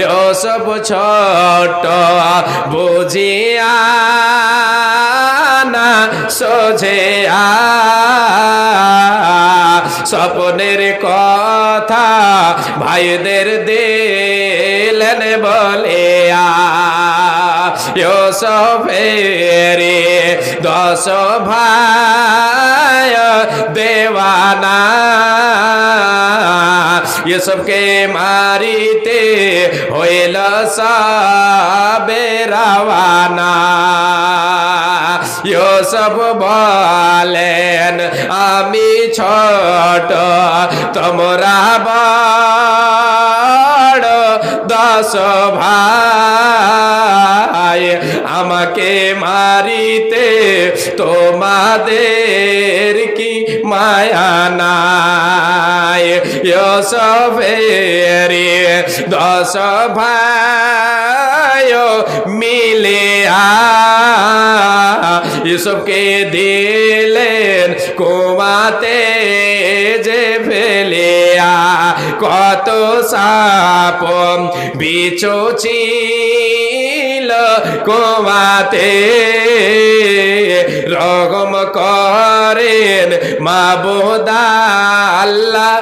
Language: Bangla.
ইউসুফ ছোট বুঝিয়া না সোঝিয়া স্বপ্নের কথা ভাইদের দিলেন বলিয়া ইউসুফের 10 ভাই দেওয়ানা ইউসুফকে মারিতে হইল সবে রওয়ানা ইউসুফ বলেন আমি ছোট তোমরা বড় 10 ভাই আমাকে মারিতে তোমাদের কি মায়া নাই ইউসুফের 10 ভাই মিলিয়া ইউসুফকে দিলেন কুয়াতে যে ফেলিয়া কত সাপ বিচ্ছু ছিল কুয়াতে রহম করেন মাবুদ আল্লাহ।